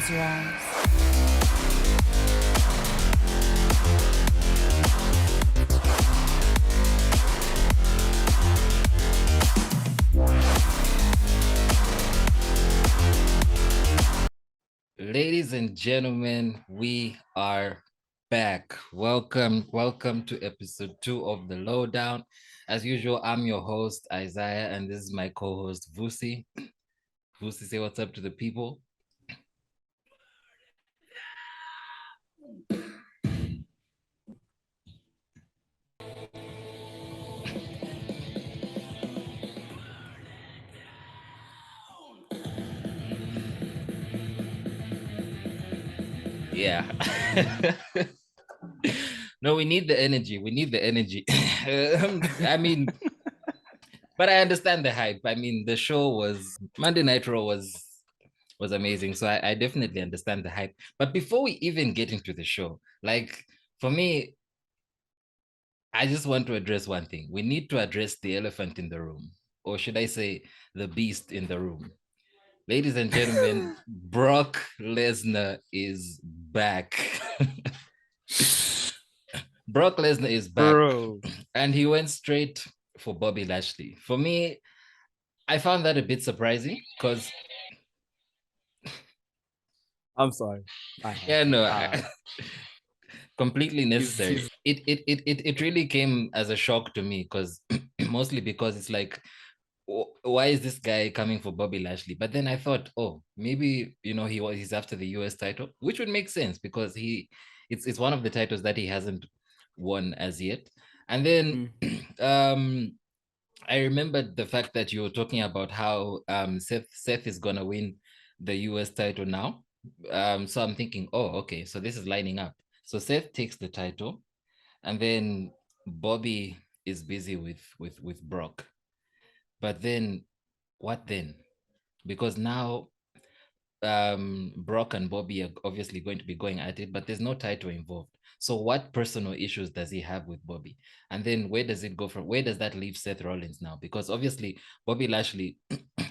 Close your eyes. Ladies and gentlemen, we are back. Welcome to episode 2 of the Lowdown. As usual, I'm your host, Isaiah, and this is my co-host, Vusi. Vusi, say what's up to the people. Yeah. No, we need the energy. We need the energy. I mean, but I understand the hype. I mean, the show was Monday Night Raw was amazing. So I definitely understand the hype. But before we even get into the show, like for me, I just want to address one thing. We need to address the elephant in the room, or should I say, the beast in the room. Ladies and gentlemen, Brock Lesnar is back. Brock Lesnar is back, Bro. and he went straight for Bobby Lashley. For me, I found that a bit surprising because I'm sorry. yeah, no, completely necessary. It really came as a shock to me because mostly because it's like, why is this guy coming for Bobby Lashley? But then I thought, oh, maybe he's after the US title, which would make sense because it's one of the titles that he hasn't won as yet. And then I remembered the fact that you were talking about how Seth is gonna win the US title now. So I'm thinking, oh, okay, so this is lining up. So Seth takes the title, and then Bobby is busy with Brock. But then, what then? Because now Brock and Bobby are obviously going to be going at it, but there's no title involved. So what personal issues does he have with Bobby? And then where does it go from? Where does that leave Seth Rollins now? Because obviously Bobby Lashley,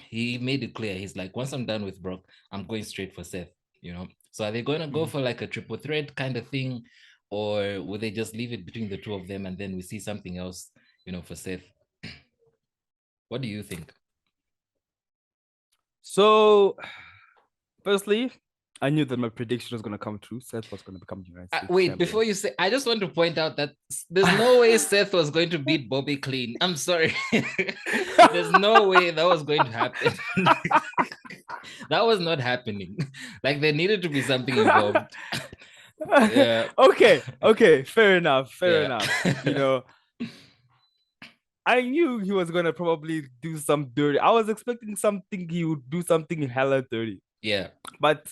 he made it clear. He's like, once I'm done with Brock, I'm going straight for Seth, you know? So are they going to go for like a triple threat kind of thing? Or will they just leave it between the two of them and then we see something else, for Seth? What do you think? So, firstly, I knew that my prediction was going to come true. Seth was going to become United States Wait, champion. before you say, I just want to point out that there's no way Seth was going to beat Bobby clean. I'm sorry. There's no way that was going to happen. That was not happening. Like there needed to be something involved. Yeah. Okay. Fair enough. I knew he was going to probably do some dirty. I was expecting something he would do something hella dirty. Yeah. But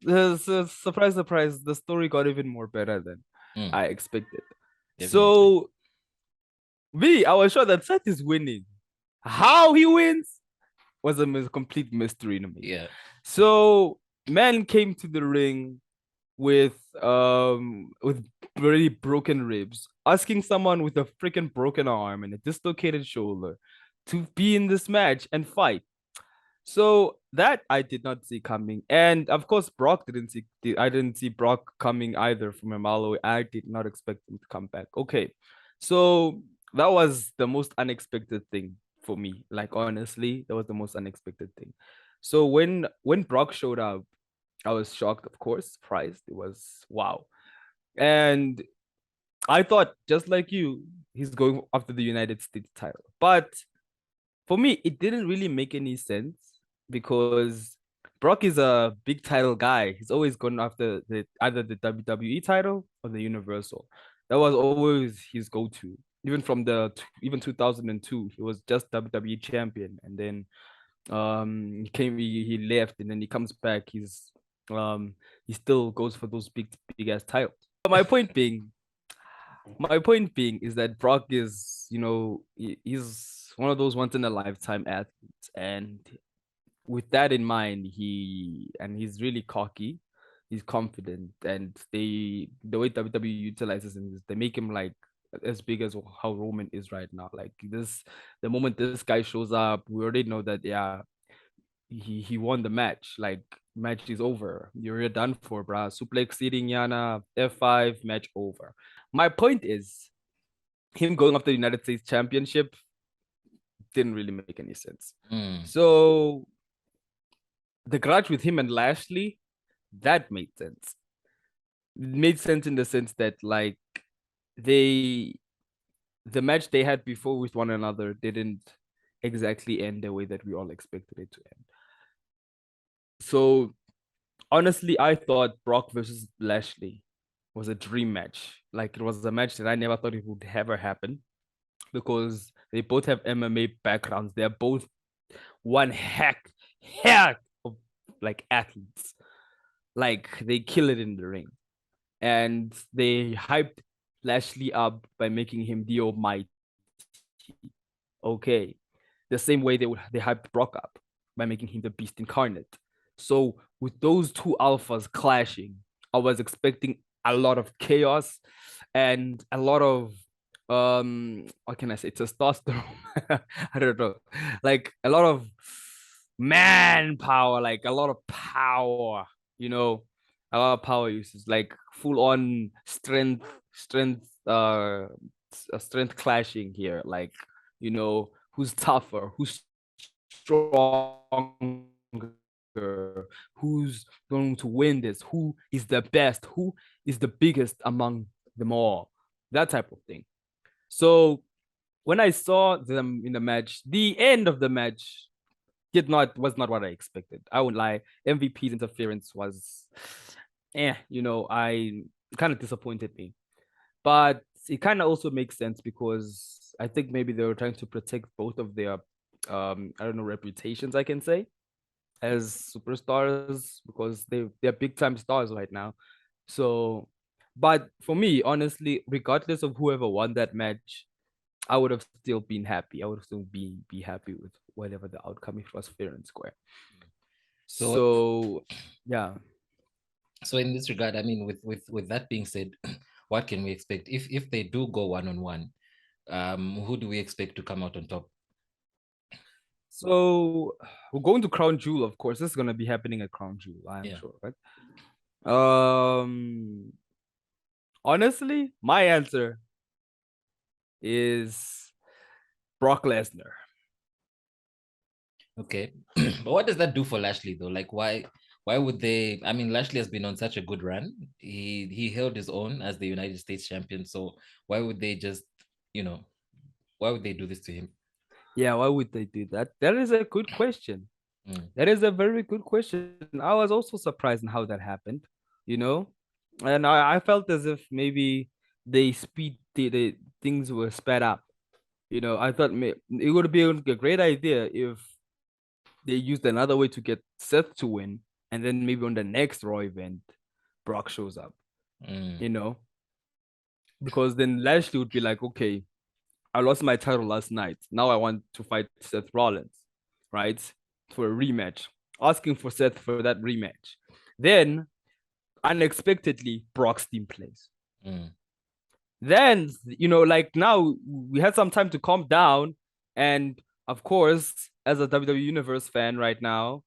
surprise, the story got even more better than I expected. Definitely. So, I was sure that Seth is winning. How he wins was a complete mystery to me. Yeah. So, man came to the ring with very broken ribs, asking someone with a freaking broken arm and a dislocated shoulder to be in this match and fight. So that I did not see coming, and of course Brock I didn't see Brock coming either from a mile away. I did not expect him to come back. Okay, so that was the most unexpected thing for me. Like honestly, that was the most unexpected thing. So when Brock showed up, I was shocked, of course, surprised. It was wow, and I thought just like you, he's going after the United States title, but for me, it didn't really make any sense because Brock is a big title guy. He's always gone after either the WWE title or the Universal. That was always his go-to. Even from even 2002, he was just WWE champion, and then he left, and then he comes back. He still goes for those big ass titles. But my point being is that Brock is, he's one of those once in a lifetime athletes, and with that in mind, he's really cocky, he's confident, and the way WWE utilizes him is they make him like as big as how Roman is right now. Like the moment this guy shows up, we already know that he won the match. Like, match is over. You're done for, bruh. Suplex eating Yana, F5, match over. My point is, him going after the United States Championship didn't really make any sense. So the grudge with him and Lashley, that made sense. It made sense in the sense that, like, the match they had before with one another didn't exactly end the way that we all expected it to end. So honestly, I thought Brock versus Lashley was a dream match. Like, it was a match that I never thought it would ever happen, because they both have MMA backgrounds. They're both one heck of like athletes. Like, they kill it in the ring. And they hyped Lashley up by making him the Almighty. Okay. The same way they hyped Brock up by making him the Beast Incarnate. So with those two alphas clashing, I was expecting a lot of chaos and a lot of what can I say, testosterone. I don't know, like a lot of manpower, like a lot of power, you know, a lot of power uses, like full on strength strength clashing here, like, you know, who's tougher, who's stronger, who's going to win this, who is the best, who is the biggest among them all, that type of thing. So when I saw them in the match, the end of the match was not what I expected. I won't lie. MVP's interference was, you know, I kind of disappointed me. But it kind of also makes sense, because I think maybe they were trying to protect both of their I don't know, reputations, I can say, as superstars, because they're big time stars right now. So, but for me, honestly, regardless of whoever won that match, I would have still been happy. I would have still be happy with whatever the outcome, if it was fair and square. So yeah. So in this regard, I mean, with that being said, what can we expect if they do go 1-on-1? Who do we expect to come out on top? So we're going to Crown Jewel, of course. This is gonna be happening at Crown Jewel, I'm sure, right? Honestly, my answer is Brock Lesnar. Okay. But what does that do for Lashley though? Like, why would they? I mean, Lashley has been on such a good run. He held his own as the United States champion. So why would they just, you know, why would they do this to him? Yeah, why would they do that? That is a good question. That is a very good question. I was also surprised in how that happened, you know? And I felt as if maybe the things were sped up. You know, I thought it would be a great idea if they used another way to get Seth to win, and then maybe on the next Raw event, Brock shows up. You know? Because then Lashley would be like, okay, I lost my title last night. Now I want to fight Seth Rollins, right? For a rematch. Asking for Seth for that rematch. Then, unexpectedly, Brock's team plays. Then, you know, like, now we had some time to calm down. And of course, as a WWE Universe fan right now,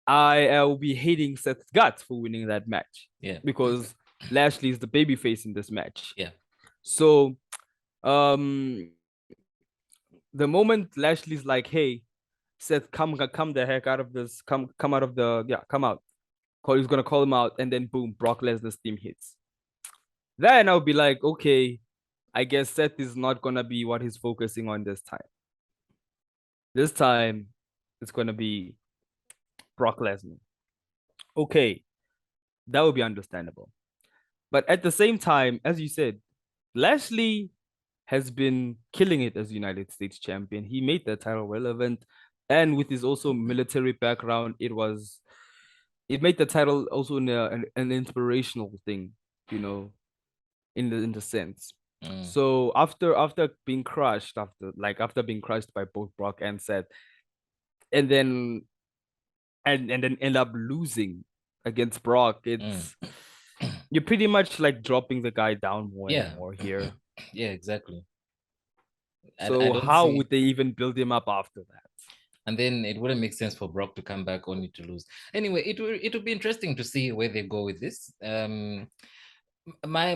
I will be hating Seth's guts for winning that match. Yeah. Because Lashley is the babyface in this match. Yeah. So, the moment Lashley's like, hey, Seth, come the heck out of this, come out of the, come out. He's gonna call him out, and then boom, Brock Lesnar's team hits. Then I'll be like, okay, I guess Seth is not gonna be what he's focusing on this time. This time, it's gonna be Brock Lesnar. Okay, that would be understandable. But at the same time, as you said, Lashley has been killing it as United States champion. He made that title relevant, and with his also military background, it made the title also an inspirational thing, you know, in the sense. So after being crushed, after being crushed by both Brock and Seth, and then end up losing against Brock, it's you're pretty much like dropping the guy down more and more here. Yeah, exactly. So how would they even build him up after that? And then it wouldn't make sense for Brock to come back only to lose. Anyway, it will be interesting to see where they go with this. My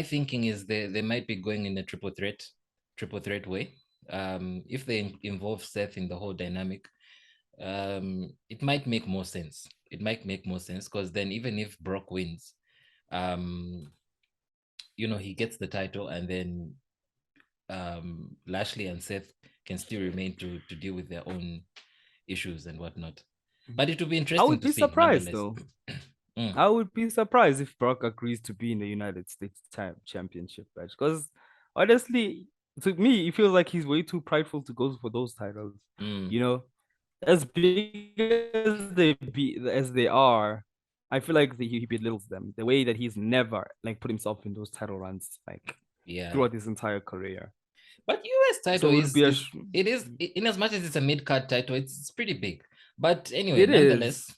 thinking is they might be going in a triple threat way. If they involve Seth in the whole dynamic, it might make more sense. It might make more sense because then even if Brock wins, he gets the title, and then Lashley and Seth can still remain to deal with their own issues and whatnot. But it will be I interesting would to be see, surprised nonetheless. though. I would be surprised if Brock agrees to be in the United States Championship match because honestly, to me, it feels like he's way too prideful to go for those titles. Mm. You know, as big as they are, I feel like he belittles them the way that he's never like put himself in those title runs like Yeah. throughout his entire career. But US title So it would be it is in as much as it's a mid-card title, it's pretty big. But anyway, it nonetheless, is.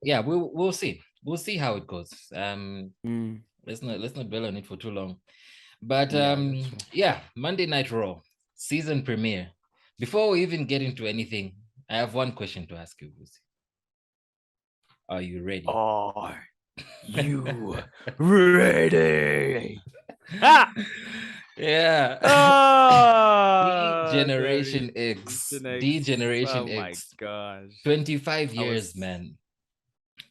yeah, we'll see. We'll see how it goes. Mm, Let's not dwell on it for too long. But yeah, that's true. yeah, Monday Night Raw season premiere. Before we even get into anything, I have one question to ask you, Lucy. Are you ready? Are you ready? Ha! Yeah. Ah, D-Generation X. Oh D-Generation my X. gosh. 25 I years, was man.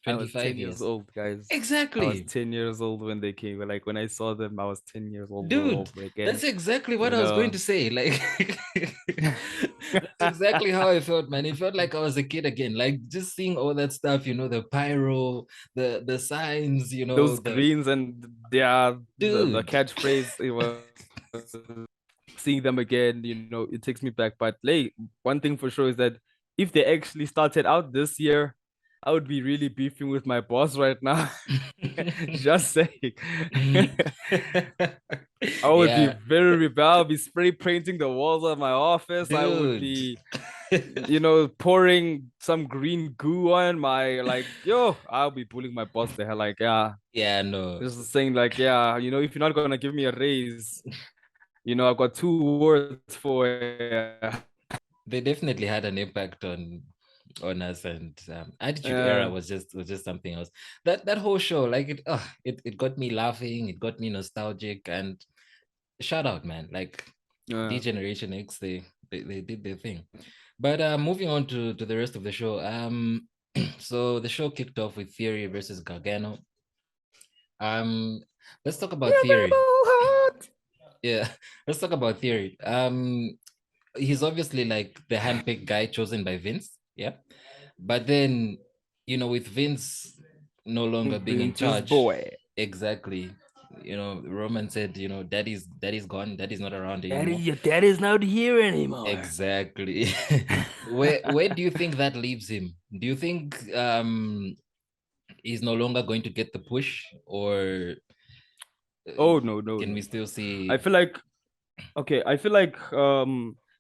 I was 25 10 years years. old, guys. I was Exactly. 10 years old when they came. Like when I saw them, I was 10 years old all Dude, over again. that's exactly what You I was going know. to say. Like, that's exactly how I felt, man. It felt like I was a kid again. Like just seeing all that stuff, the pyro, the signs, Those the greens and yeah, the dude. catchphrase, it was seeing them again, it takes me back. But like one thing for sure is that if they actually started out this year, I would be really beefing with my boss right now. Just saying. I would be Yeah, very rebel. I would be spray painting the walls of my office. I would dude. be, pouring some green goo on my like, yo, I'll be bullying my boss there. Like, yeah, Yeah, no. just saying, like, yeah, if you're not gonna give me a raise, I've got two words for you. They definitely had an impact on us, and Attitude Era Uh, was just something else. That whole show, like it got me laughing, it got me nostalgic, and shout out, man. Like uh, D-Generation X, they did their thing. But moving on to the rest of the show. So the show kicked off with Theory versus Gargano. Um, let's talk about Theory. Yeah, let's talk about Theory. He's obviously like the handpicked guy chosen by Vince. Yeah. But then, with Vince no longer being in Vince's charge, boy. exactly. Roman said, daddy's gone, daddy's not around Daddy, anymore. your daddy's not here anymore. Exactly. Where do you think that leaves him? Do you think he's no longer going to get the push, or Oh no, no, can we no. still I see? feel like okay, I feel like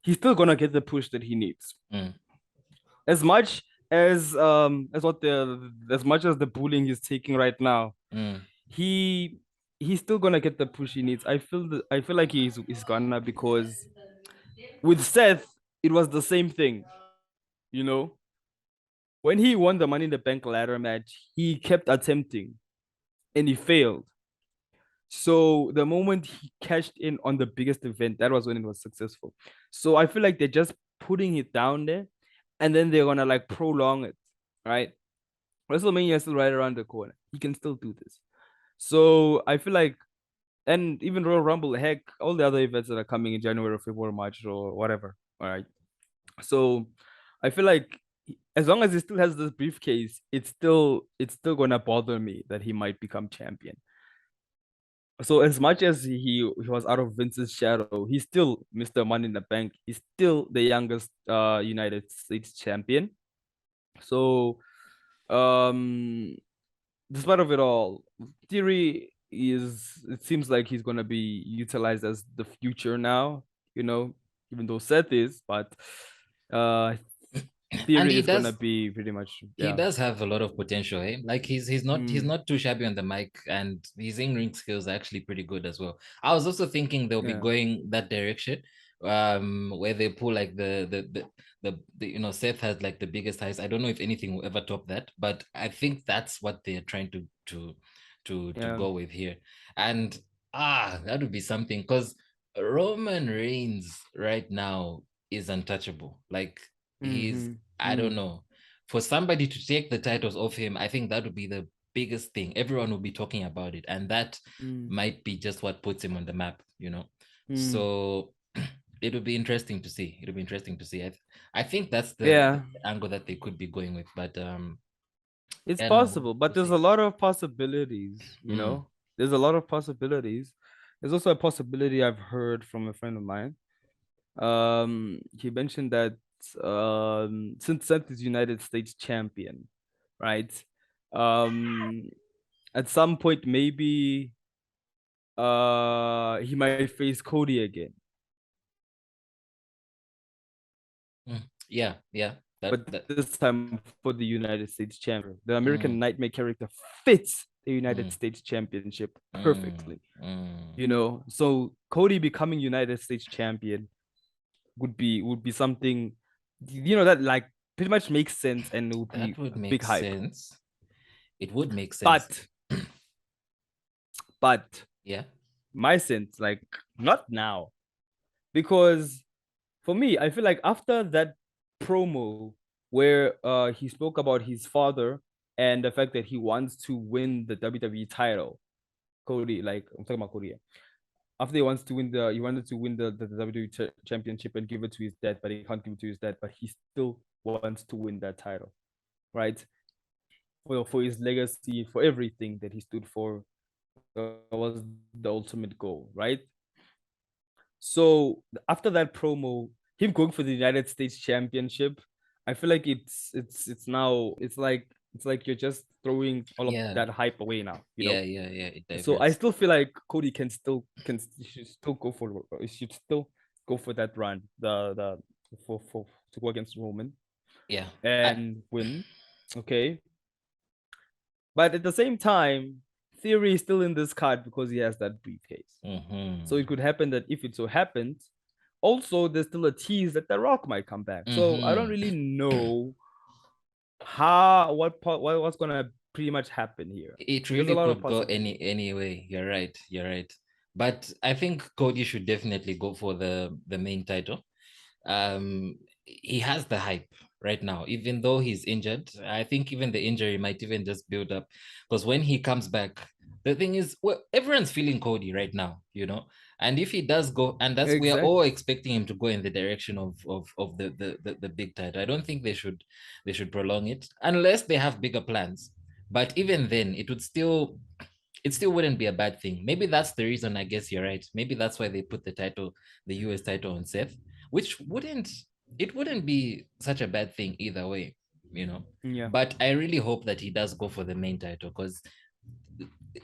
he's still gonna get the push that he needs. Mm, As much as much as the bullying he's taking right now, mm, he he's still gonna get the push he needs. I feel like he's gonna because with Seth, it was the same thing, you know. When he won the Money in the Bank ladder match, he kept attempting and he failed. So the moment he cashed in on the biggest event, that was when it was successful. So I feel like they're just putting it down there and then they're gonna like prolong it, right? WrestleMania is still right around the corner. He can still do this. So I feel like, and even Royal Rumble, heck, all the other events that are coming in January, February, March, or whatever. All right. So I feel like as long as he still has this briefcase, it's still gonna bother me that he might become champion. So as much as he was out of Vince's shadow, he's still Mr. Money in the Bank. He's still the youngest United States champion. So um despite of it all, Theory is it seems like he's gonna be utilized as the future now, even though Seth is, but uh and Theory he is gonna does be pretty much he yeah. does have a lot of potential, eh? Like he's Mm, not too shabby on the mic, and his in-ring skills are actually pretty good as well. I was also thinking they'll be yeah. going that direction, where they pull like the Seth has like the biggest highs. I don't know if anything will ever top that, but I think that's what they're trying to go with here. And that would be something, because Roman Reigns right now is untouchable. Like he's, I don't know, for somebody to take the titles off him, I think that would be the biggest thing. Everyone will be talking about it, and that might be just what puts him on the map, So it would be interesting to see. It'll be interesting to see. I think that's the angle that they could be going with, but it's possible, but there's a lot of possibilities, There's a lot of possibilities. There's also a possibility I've heard from a friend of mine. He mentioned that since Seth is United States champion, right? At some point maybe he might face Cody again. Yeah. But this time for the United States champion. The American Nightmare character fits the United States championship perfectly. So Cody becoming United States champion would be something, that like pretty much makes sense, and it would be a big hype. Sense. It would make sense. But yeah, my sense, like, not now, because for me, I feel like after that promo where he spoke about his father and the fact that he wants to win the WWE title, Cody, like I'm talking about Cody. After he wanted to win the WWE championship and give it to his dad, but he can't give it to his dad, but he still wants to win that title, right? For his legacy, for everything that he stood for, was the ultimate goal, right? So after that promo, him going for the United States Championship, I feel like it's like you're just throwing all of that hype away now. Yeah. So I still feel like Cody should still go for that run, to go against Roman. Yeah. And win. Okay. But at the same time, Theory is still in this card because he has that briefcase. So it could happen that if it so happens, also there's still a tease that The Rock might come back. So I don't really know what's gonna pretty much happen here. It really could go any way. You're right. But I think Cody should definitely go for the main title. He has the hype right now, even though he's injured. I think even the injury might even just build up, because when he comes back, the thing is, well, everyone's feeling Cody right now, and if he does go, and that's we are all expecting him to go in the direction of the big title. I don't think they should prolong it unless they have bigger plans. But even then, it still wouldn't be a bad thing. Maybe that's the reason. I guess you're right. Maybe that's why they put the US title on Seth, which wouldn't be such a bad thing either way, Yeah. But I really hope that he does go for the main title, because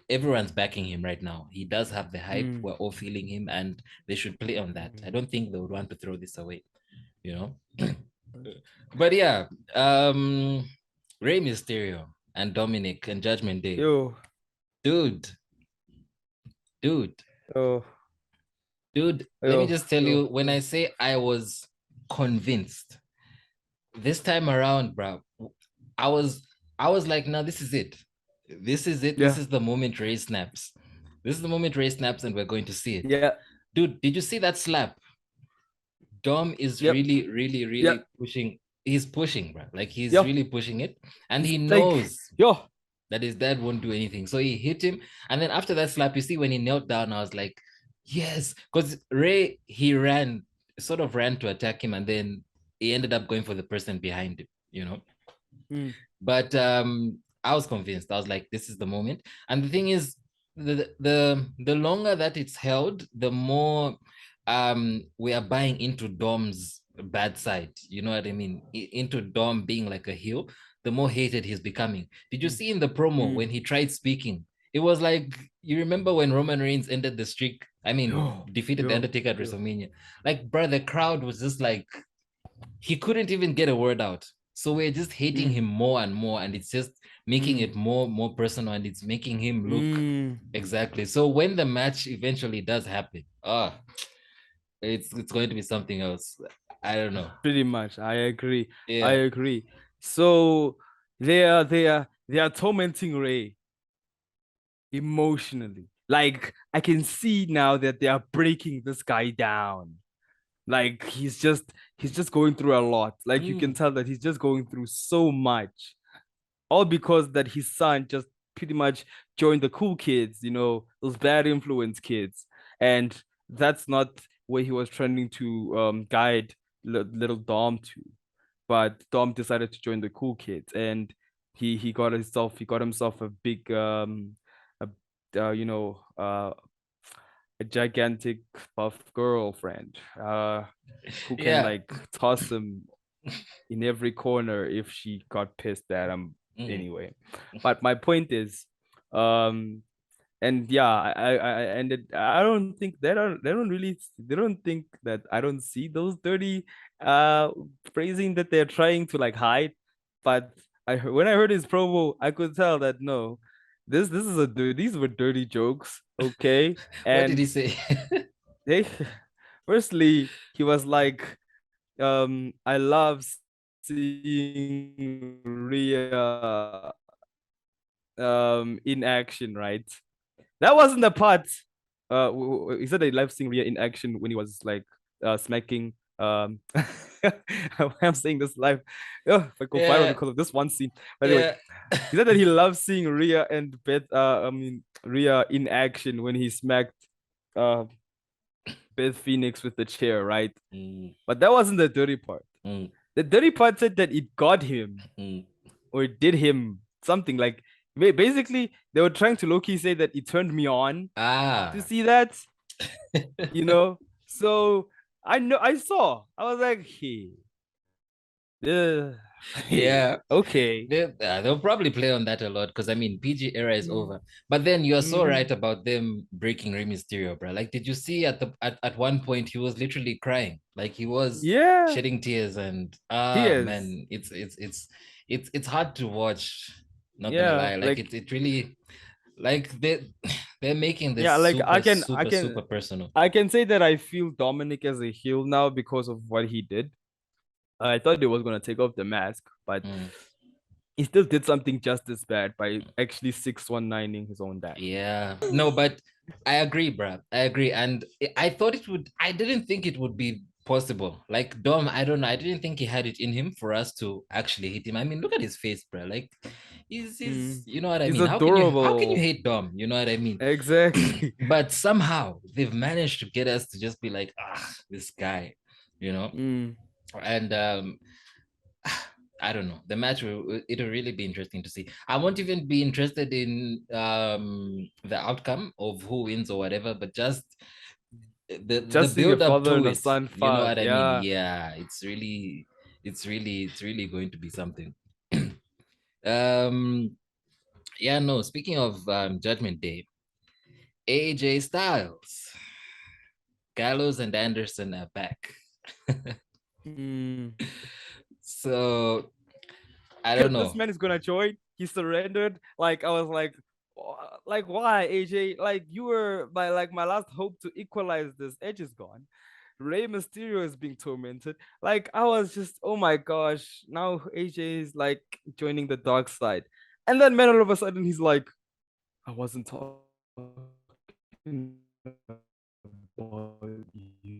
everyone's backing him right now. He does have the hype. We're all feeling him, and they should play on that. I don't think they would want to throw this away, But yeah, Rey Mysterio and Dominic and Judgment Day. Dude. Let me just tell you, when I say I was convinced this time around, bro, I was like, no, this is it. This is it. Yeah. This is the moment Rey snaps. This is the moment Rey snaps, and we're going to see it. Yeah. Dude, did you see that slap? Dom is really pushing. He's pushing, bro. Like, he's really pushing it. And he knows that his dad won't do anything. So he hit him. And then after that slap, you see when he knelt down, I was like, yes. Because Rey, he sort of ran to attack him, and then he ended up going for the person behind him, But I was convinced. I was like, this is the moment. And the thing is, the longer that it's held, the more we are buying into Dom's bad side. You know what I mean? Into Dom being like a heel, the more hated he's becoming. Did you see in the promo when he tried speaking? It was like, you remember when Roman Reigns ended the streak? I mean, defeated The Undertaker at WrestleMania. Like, bro, the crowd was just like, he couldn't even get a word out. So we're just hating him more and more, and it's just making it more personal, and it's making him look exactly. So when the match eventually does happen, it's going to be something else. I don't know. Pretty much. I agree. I Yeah. agree. So they are tormenting Ray emotionally. Like I can see now that they are breaking this guy down. Like he's just going through a lot. Like you can Mm. tell that he's just going through so much. All because that his son just pretty much joined the cool kids, those bad influence kids. And that's not where he was trying to guide little Dom to. But Dom decided to join the cool kids, and he got himself a big a you know a gigantic buff girlfriend who can Yeah. like toss him in every corner if she got pissed at him Mm. anyway. But my point is, um, and yeah, I don't think they don't think that I don't see those dirty phrasing that they're trying to like hide. But when I heard his promo, I could tell that no, these were dirty jokes, okay? What did he And say? they firstly he was like I love seeing Rhea in action, right? That wasn't the part. He said that he loved seeing Rhea in action when he was like smacking. I'm saying this live. Oh, if I go viral Yeah. because of this one scene. But anyway, Yeah. he said that he loves seeing Rhea and Rhea in action when he smacked uh Beth Phoenix with the chair, right? Mm. But that wasn't the dirty part. Mm. The dirty part said that it got him Mm. or it did him something like basically they were trying to low-key say that it turned me on to Ah. see that, you know. So I was like, hey, hey, Yeah. okay. They'll probably play on that a lot because I mean PG era is over. But then you're so Mm-hmm. right about them breaking Rey Mysterio, bro. Like, did you see at one point he was literally crying, like he was Yeah, shedding tears, and he is. man, it's hard to watch. Not gonna Yeah, lie, like like it really like they're making yeah, this like super super super personal. I can say that I feel Dominic as a heel now because of what he did. I thought he was gonna take off the mask, but Mm. he still did something just as bad by actually 619ing his own dad. Yeah, no, but I agree, bruh. I agree. And I thought it would, I didn't think it would be possible. Like Dom, I don't know. I didn't think he had it in him for us to actually hit him. I mean, look at his face, bruh. Like he's Mm. you know what I It's mean? How can you adorable. hate Dom? You know what I mean? Exactly. But somehow they've managed to get us to just be like, this guy, you know? Mm. And I don't know. The match it'll really be interesting to see. I won't even be interested in the outcome of who wins or whatever, but just the Just seeing a build up father to and a it. son You know fight. what I mean? Yeah. Yeah, it's really going to be something. um yeah, no, speaking of Judgment Day, AJ Styles, Gallows and Anderson are back. Mm. So I don't This know. man is gonna join. He surrendered. Like I was like why AJ? Like you were my last hope to equalize this. Edge is gone. Rey Mysterio is being tormented. Like I was just, oh my gosh. Now AJ is like joining the dark side, and then man, all of a sudden he's like, I wasn't talking about you.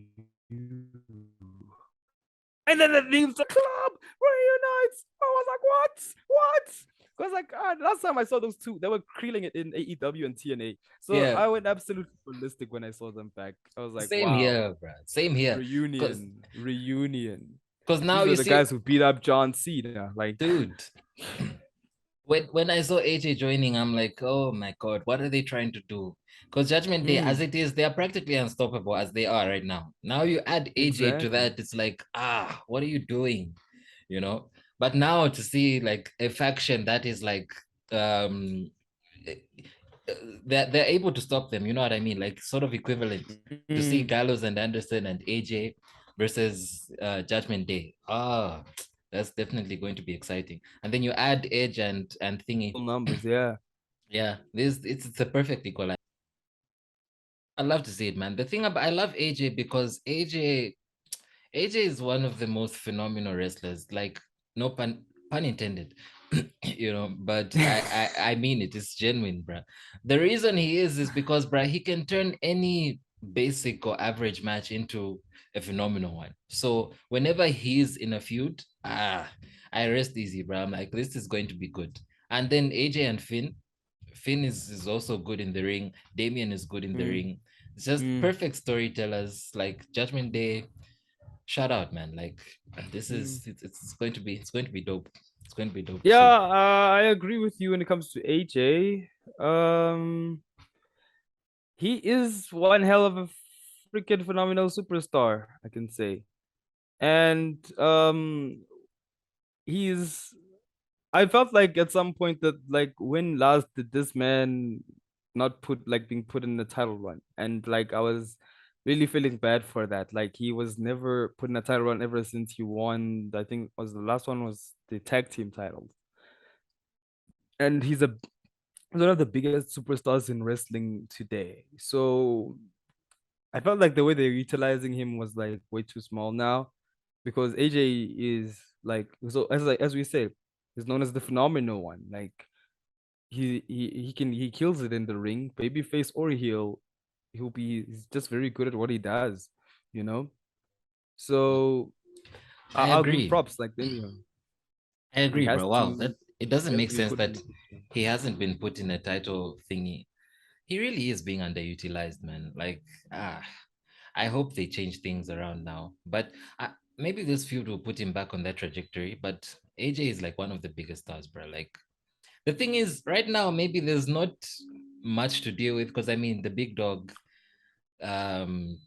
And then the name's the club reunites. I was like, what? What? Because like last time I saw those two, they were killing it in AEW and TNA. So Yeah, I went absolutely ballistic when I saw them back. I was like, same wow, here, bro. Same here. Cause reunion, reunion. because now These were you the see, guys who beat up John Cena. Like, dude, when I saw AJ joining, I'm like, oh my god, what are they trying to do? Because Judgment Day, as mm, it is, they are practically unstoppable as they are right now. Now you add AJ to exactly. that, it's like, what are you doing? You know? But now to see like a faction that is like um eh, they're able to stop them, you know what I mean? Like sort of equivalent to see Mm. Gallows and Anderson and AJ versus Judgment Day. That's definitely going to be exciting. And then you add Edge and Thingy. Numbers, yeah. Yeah, this it's a perfect equalizer. I'd love to see it, man. The thing about I love AJ because AJ is one of the most phenomenal wrestlers. Like, no pun intended, but I mean it. It's genuine, bruh. The reason he is because, bruh, he can turn any basic or average match into a phenomenal one. So whenever he's in a feud, I rest easy, bruh. I'm like, this is going to be good. And then AJ and Finn is also good in the ring. Damian is good in the Mm, ring. It's just mm, perfect storytellers. Like Judgment Day, shout out, man. Like this mm. is it's going to be dope. It's going to be dope to Yeah, see. I agree with you when it comes to AJ. He is one hell of a freaking phenomenal superstar, I can say. And he's I felt like at some point that like when last did this man not put like being put in the title run? And like I was really feeling bad for that. Like he was never put in a title run ever since he won. I think was the last one was the tag team titles. And he's one of the biggest superstars in wrestling today. So I felt like the way they're utilizing him was like way too small now, because AJ is like so as we say, he's known as the phenomenal one. Like he kills it in the ring, babyface or heel. He's just very good at what he does, you know. So I I'll give agree. props. Like then I he agree, has bro. Wow, to that it doesn't make be sense put that in. he hasn't been put in a title thingy. He really is being underutilized, man. Like, ah, I hope they change things around now. But maybe this feud will put him back on that trajectory. But AJ is like one of the biggest stars, bro. Like, the thing is, right now, maybe there's not much to deal with because I mean, the big dog um,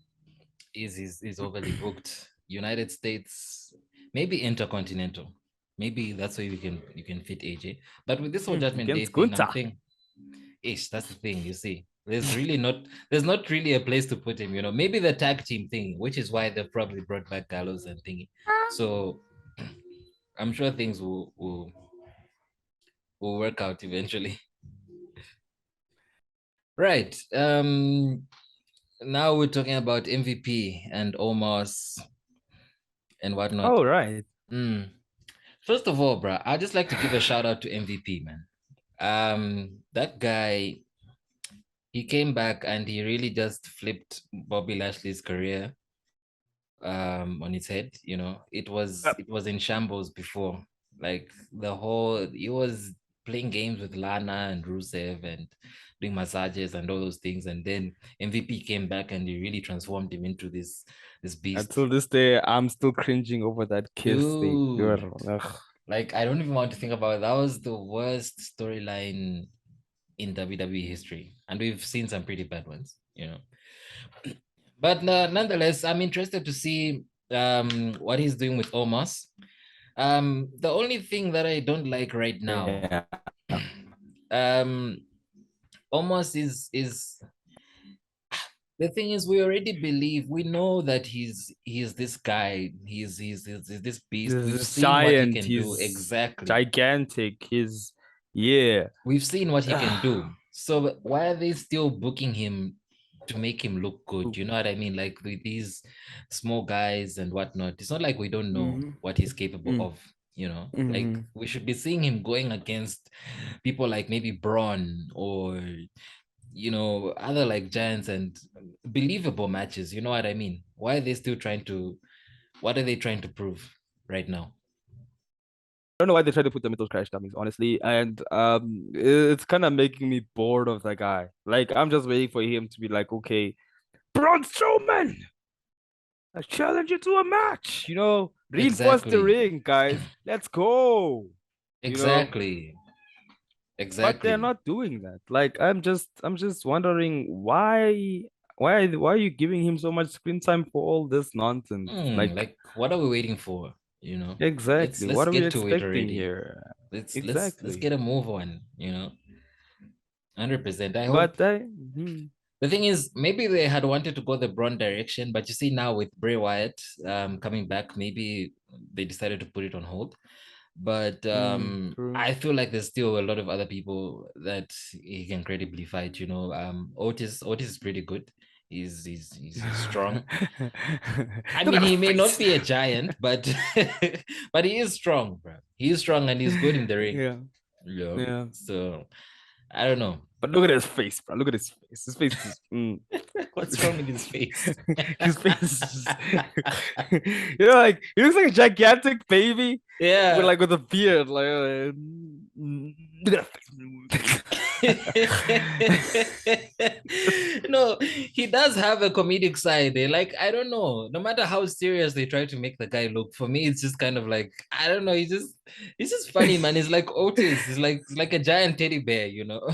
is overly booked. United States, maybe Intercontinental. Maybe that's where you can fit AJ. But with this whole Judgment Day Against thing, I'm Gunter. thinking, ish, that's the thing. You see, there's not really a place to put him. Maybe the tag team thing, which is why they've probably brought back Gallows and thingy. So I'm sure things will work out eventually. Right. Now we're talking about MVP and Omos and whatnot. Oh right. Mm. First of all, bro, I'd just like to give a shout out to MVP, man. That guy, he came back and he really just flipped Bobby Lashley's career on its head. It was Yep. it was in shambles before. Like he was playing games with Lana and Rusev and doing massages and all those things. And then MVP came back and he really transformed him into this beast. Until this day, I'm still cringing over that kiss thing. Dude, Ugh. like I don't even want to think about it. That was the worst storyline in WWE history. And we've seen some pretty bad ones. But nonetheless, I'm interested to see what he's doing with Omos. The only thing that I don't like right now, Yeah. um, Omos is the thing is we already believe we know that he's this guy, he's this beast. He's We've this seen what he giant. can do He's exactly. gigantic. He's yeah. We've seen what he can do. So why are they still booking him to make him look good? You know what I mean? Like with these small guys and whatnot. It's not like we don't know Mm-hmm. what he's capable of. Like Mm-hmm. we should be seeing him going against people like maybe Braun or other like giants and believable matches. You know what I mean? Why are they still trying to? What are they trying to prove right now? I don't know why they try to put them in those crash dummies, honestly. And it's kind of making me bored of that guy. Like I'm just waiting for him to be like, okay, Braun Strowman, I challenge you to a match. Reinforce the Exactly. ring, guys. Let's go. You know, Exactly. but they're Exactly. not doing that. Like I'm just wondering why are you giving him so much screen time for all this nonsense? Like Like what are we waiting for? Let's exactly, let's what are we get to it expecting already. here? Let's Exactly. get a move on. 100%. I hope. But The thing is, maybe they had wanted to go the Braun direction, but you see now with Bray Wyatt coming back, maybe they decided to put it on hold. But true. I feel like there's still a lot of other people that he can credibly fight. Otis is pretty good. He's strong. I Look mean, at he his may not face. be a giant, but but he is strong, bro. He is strong and he's good in the ring. Yeah. Yeah. Yeah. So I don't know. But look at his face, bro. Look at his face. His face is What's wrong with his face? his face is like he looks like a gigantic baby Yeah. with a beard. Look at that No, he does have a comedic side. Like, I don't know. No matter how serious they try to make the guy look, for me, it's just kind of like, I don't know. He's just funny, man. He's like Otis. He's like a giant teddy bear, you know?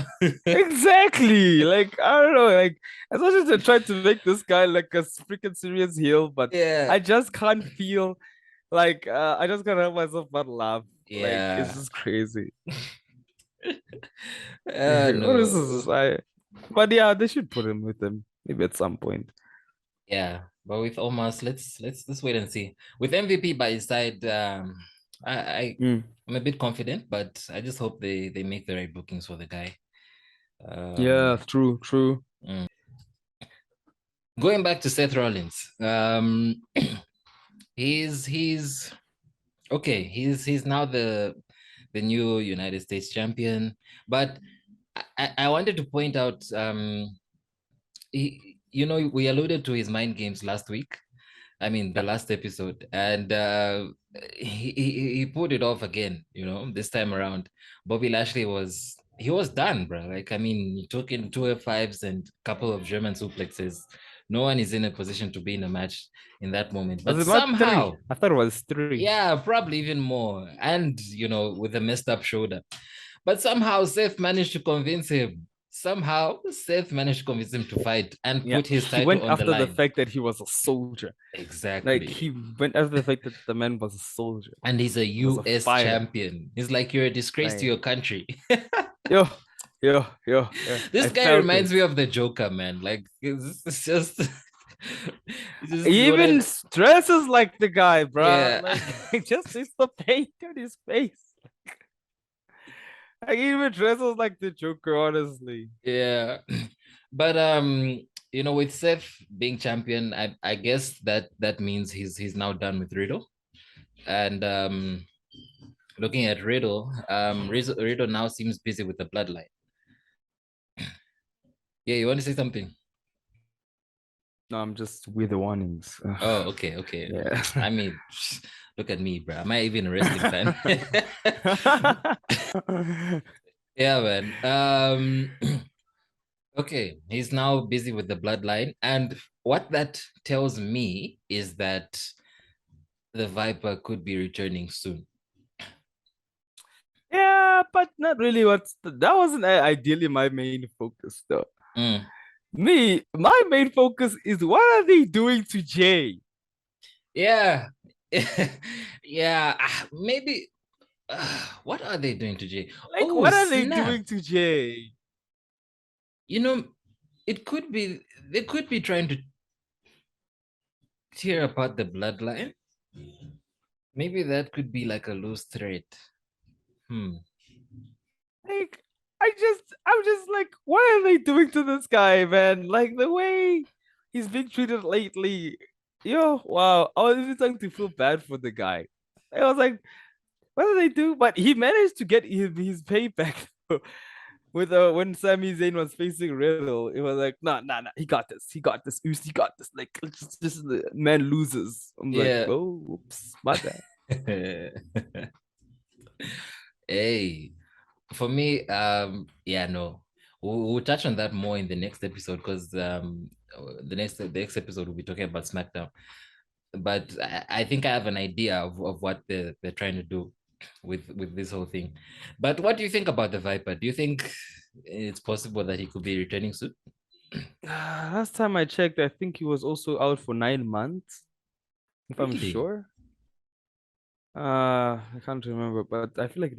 Exactly. Like, I don't know. Like, as much as they try to make this guy like a freaking serious heel, but Yeah. I just can't feel like I just can't help myself but laugh. Like, it's Yeah. just crazy. What is No. this? But yeah, they should put him with them maybe at some point. Yeah. But with Omos, let's wait and see. With MVP by his side, I'm a bit confident, but I just hope they make the right bookings for the guy. Yeah, true. Going back to Seth Rollins, he's okay. He's now the new United States champion, but I wanted to point out, we alluded to his mind games last week. I mean, the last episode, and he pulled it off again. This time around, Bobby Lashley was done, bro. Like, I mean, he took in 2 F5s and a couple of German suplexes. No one is in a position to be in a match in that moment, Was but it not somehow, 3? I thought it was 3. yeah, probably even more, and with a messed up shoulder. But somehow Seth managed to convince him. Somehow Seth managed to convince him to fight and Yeah, put his he title went on the after the line. fact that he was a soldier. Like Exactly. he went after the fact that the man was a soldier. And he's a Was a US fighter. champion. He's like, you're a disgrace to Like, your country. yo. This I guy felt reminds it. me of the Joker, man. Like, it's just, it's just He even dresses like the guy, bro. yeah. Like, just see the paint on his face. Like, he even dresses like the Joker, honestly. Yeah. But with Seth being champion, I guess that means he's now done with Riddle. And looking at Riddle, Riddle now seems busy with the Bloodline. Yeah, you want to say something? No, I'm just with the warnings. Oh, okay. Yeah. I mean, look at me, bro. Am I even a wrestling fan? Yeah, man. Okay, he's now busy with the Bloodline, and what that tells me is that the Viper could be returning soon. Yeah, but not really. That wasn't ideally my main focus, though. My main focus is what are they doing to Jay? Yeah. Yeah, maybe. What are they doing to Jay? Like, Oh, what are they snap. doing to Jay? It could be, they could be trying to tear apart the Bloodline. Maybe that could be like a loose thread. Like, I'm just like, what are they doing to this guy, man? Like the way he's been treated lately. Wow. I was even starting to feel bad for the guy. I was like, what do they do? But he managed to get his payback with when Sami Zayn was facing Riddle. It was like, nah, he got this. He got this. He got this. Like, this is the man loses. I'm like, Yeah. oh, whoops, my bad. Hey, for me, yeah, no. We'll touch on that more in the next episode, because the next episode we'll be talking about SmackDown. But I think I have an idea of what they're trying to do with this whole thing. But what do you think about the Viper? Do you think it's possible that he could be returning soon? Last time I checked, I think he was also out for 9 months, if I'm Really? sure. I can't remember, but I feel like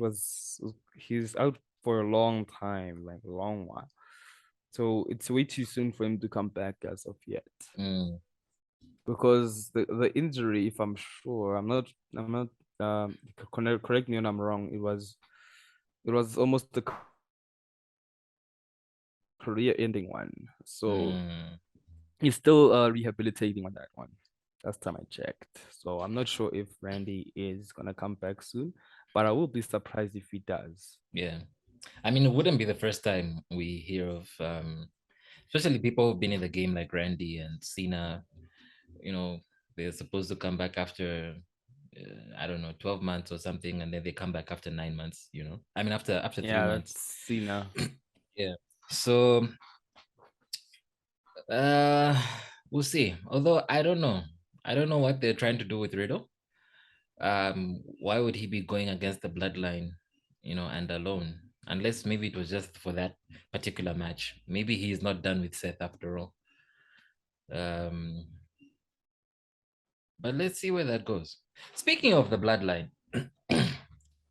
he's out for a long time, like a long while. So it's way too soon for him to come back as of yet. Because the injury, if I'm sure, I'm not correct me when I'm wrong, it was almost the career ending one. So He's still rehabilitating on that one. Last time I checked. So I'm not sure if Randy is gonna come back soon, but I will be surprised if he does. Yeah. I mean, it wouldn't be the first time we hear of, especially people who've been in the game like Randy and Cena. You know, they're supposed to come back after, I don't know, 12 months or something, and then they come back after 9 months. You know, I mean, after 3 months. That's Cena. Yeah. So, uh, we'll see. Although I don't know. I don't know what they're trying to do with Riddle. Why would he be going against the Bloodline, and alone? Unless maybe it was just for that particular match. Maybe he's not done with Seth after all. Um, but let's see where that goes. Speaking of the Bloodline,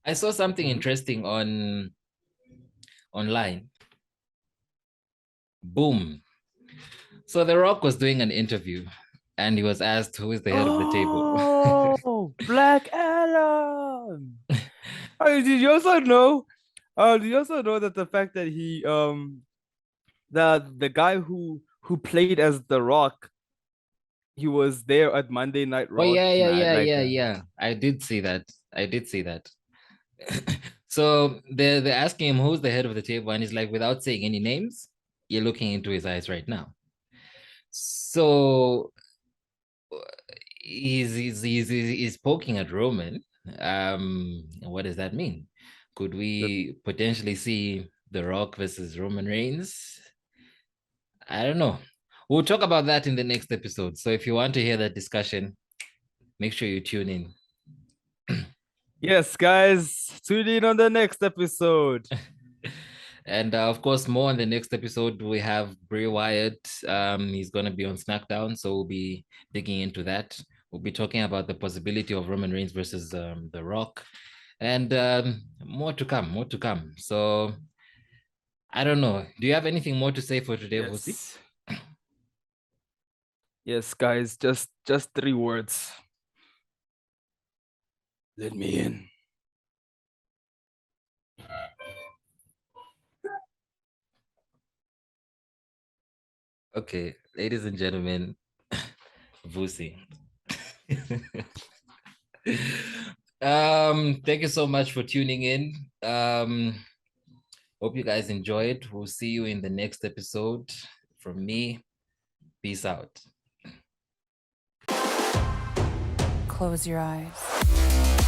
I saw something interesting online. Boom. So The Rock was doing an interview and he was asked who is the head of the table. Oh, Black Adam. Did you also know? Did you also know that the fact that he the guy who played as The Rock, he was there at Monday Night Oh Raw tonight. yeah. I did see that. So they're asking him who's the head of the table, and he's like, without saying any names, you're looking into his eyes right now. So he's poking at Roman. What does that mean? Could we potentially see The Rock versus Roman Reigns? I don't know. We'll talk about that in the next episode. So if you want to hear that discussion, make sure you tune in. Yes, guys, tune in on the next episode. And of course, more on the next episode. We have Bray Wyatt. He's going to be on SmackDown, so we'll be digging into that. We'll be talking about the possibility of Roman Reigns versus The Rock, and more to come. More to come. So I don't know. Do you have anything more to say for today, Vusi? Yes, guys, just 3 words. Let me in. Okay, ladies and gentlemen, Vusi. Thank you so much for tuning in. Hope you guys enjoyed. We'll see you in the next episode. From me, peace out. Close your eyes.